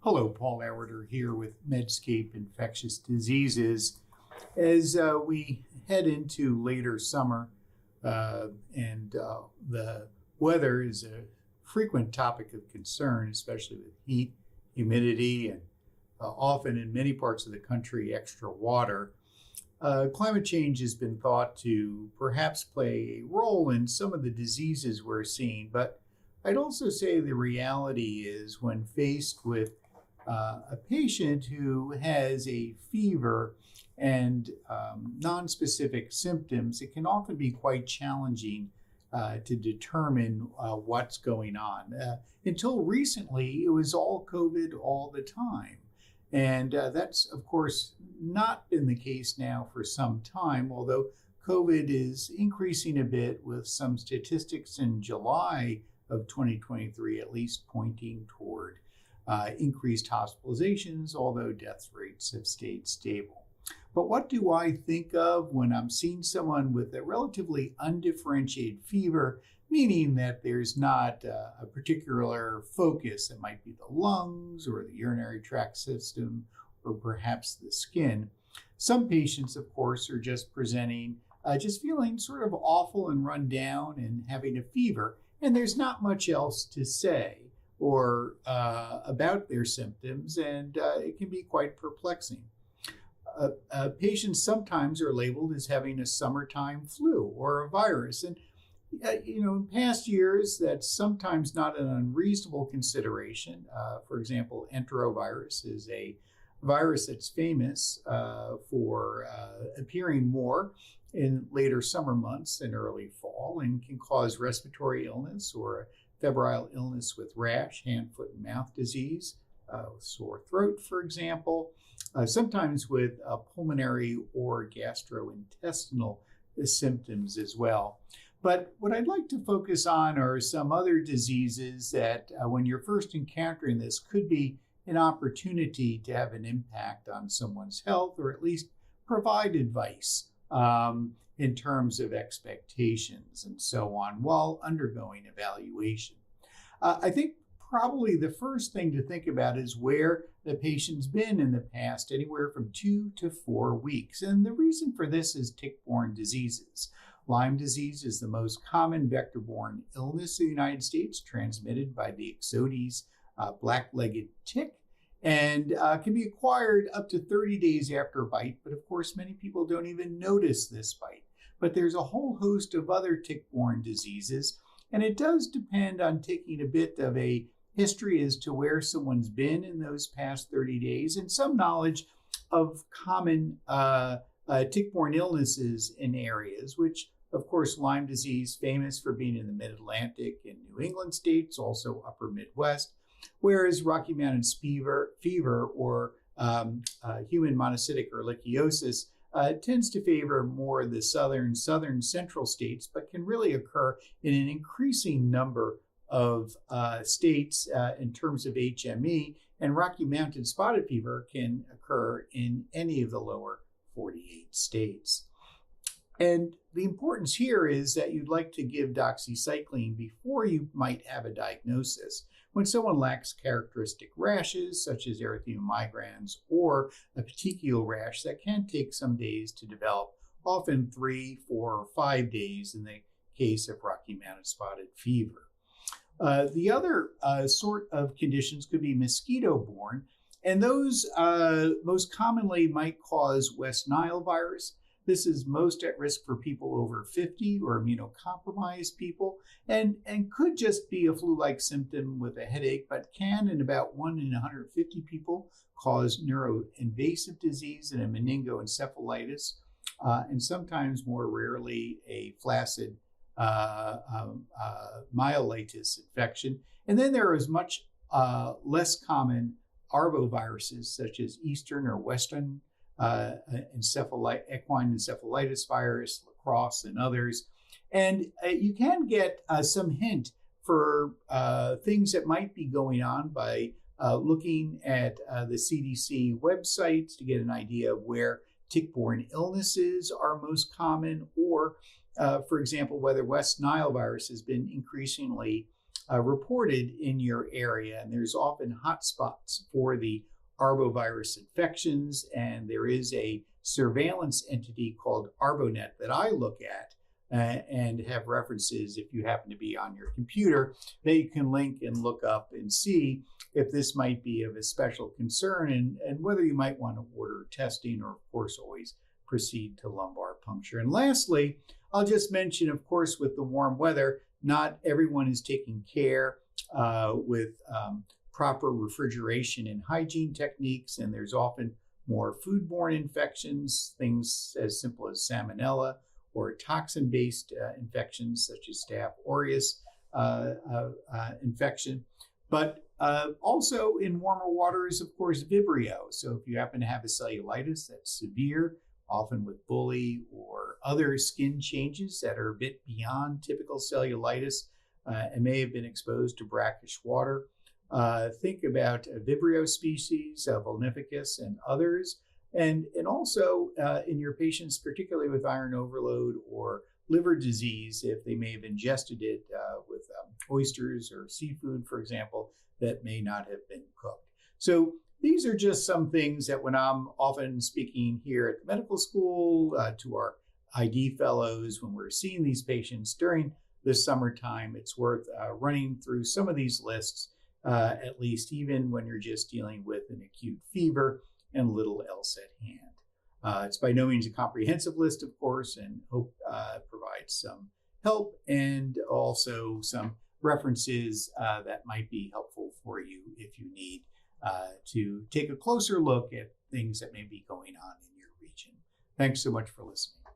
Hello, Paul Auwaerter here with Medscape Infectious Diseases. As we head into later summer and the weather is a frequent topic of concern, especially with heat, humidity, and often in many parts of the country, extra water. Climate change has been thought to perhaps play a role in some of the diseases we're seeing, but I'd also say the reality is when faced with a patient who has a fever and nonspecific symptoms, it can often be quite challenging to determine what's going on. Until recently, it was all COVID all the time. And that's, of course, not been the case now for some time, although COVID is increasing a bit with some statistics in July of 2023, at least pointing toward increased hospitalizations, although death rates have stayed stable. But what do I think of when I'm seeing someone with a relatively undifferentiated fever, meaning that there's not a particular focus? It might be the lungs or the urinary tract system or perhaps the skin. Some patients, of course, are just presenting, just feeling sort of awful and run down and having a fever, and there's not much else to say or about their symptoms, and it can be quite perplexing. Patients sometimes are labeled as having a summertime flu or a virus, and in past years, that's sometimes not an unreasonable consideration. For example, enterovirus is a virus that's famous for appearing more in later summer months and early fall, and can cause respiratory illness or a febrile illness with rash, hand, foot, and mouth disease, sore throat, for example, sometimes with pulmonary or gastrointestinal symptoms as well. But what I'd like to focus on are some other diseases that when you're first encountering this could be an opportunity to have an impact on someone's health, or at least provide advice in terms of expectations and so on while undergoing evaluation. I think probably the first thing to think about is where the patient's been in the past, anywhere from 2 to 4 weeks. And the reason for this is tick-borne diseases. Lyme disease is the most common vector-borne illness in the United States, transmitted by the Ixodes black-legged tick, and can be acquired up to 30 days after a bite. But of course, many people don't even notice this bite. But there's a whole host of other tick-borne diseases, and it does depend on taking a bit of a history as to where someone's been in those past 30 days and some knowledge of common tick-borne illnesses in areas, which, of course, Lyme disease, famous for being in the mid-Atlantic and New England states, also upper Midwest, whereas Rocky Mountain fever or human monocytic ehrlichiosis tends to favor more the southern central states, but can really occur in an increasing number of states in terms of HME, and Rocky Mountain spotted fever can occur in any of the lower 48 states. And the importance here is that you'd like to give doxycycline before you might have a diagnosis when someone lacks characteristic rashes such as erythema migrans or a petechial rash that can take some days to develop, often 3, 4, or 5 days in the case of Rocky Mountain spotted fever. The other sort of conditions could be mosquito-borne, and those most commonly might cause West Nile virus. This is most at risk for people over 50 or immunocompromised people, and could just be a flu-like symptom with a headache, but can, in about 1 in 150 people, cause neuroinvasive disease and a meningoencephalitis, and sometimes more rarely a flaccid myelitis infection. And then there is much less common arboviruses such as Eastern or Western equine encephalitis virus, lacrosse, and others. And you can get some hint for things that might be going on by looking at the CDC websites to get an idea of where tick-borne illnesses are most common, or, for example, whether West Nile virus has been increasingly reported in your area, and there's often hotspots for the arbovirus infections, and there is a surveillance entity called ArboNet that I look at and have references if you happen to be on your computer that you can link and look up and see if this might be of a special concern and whether you might want to order testing or, of course, always proceed to lumbar puncture. And lastly, I'll just mention, of course, with the warm weather, not everyone is taking care with proper refrigeration and hygiene techniques, and there's often more foodborne infections, things as simple as salmonella or toxin-based infections such as Staph aureus infection. But also in warmer waters, of course, Vibrio. So if you happen to have a cellulitis that's severe, often with bully or other skin changes that are a bit beyond typical cellulitis and may have been exposed to brackish water, think about Vibrio species, Vulnificus and others. And also in your patients, particularly with iron overload or liver disease, if they may have ingested it with oysters or seafood, for example, that may not have been cooked. So these are just some things that when I'm often speaking here at the medical school to our ID fellows, when we're seeing these patients during the summertime, it's worth running through some of these lists, at least even when you're just dealing with an acute fever and little else at hand. It's by no means a comprehensive list, of course, and hope provides some help and also some references that might be helpful for you if you need to take a closer look at things that may be going on in your region. Thanks so much for listening.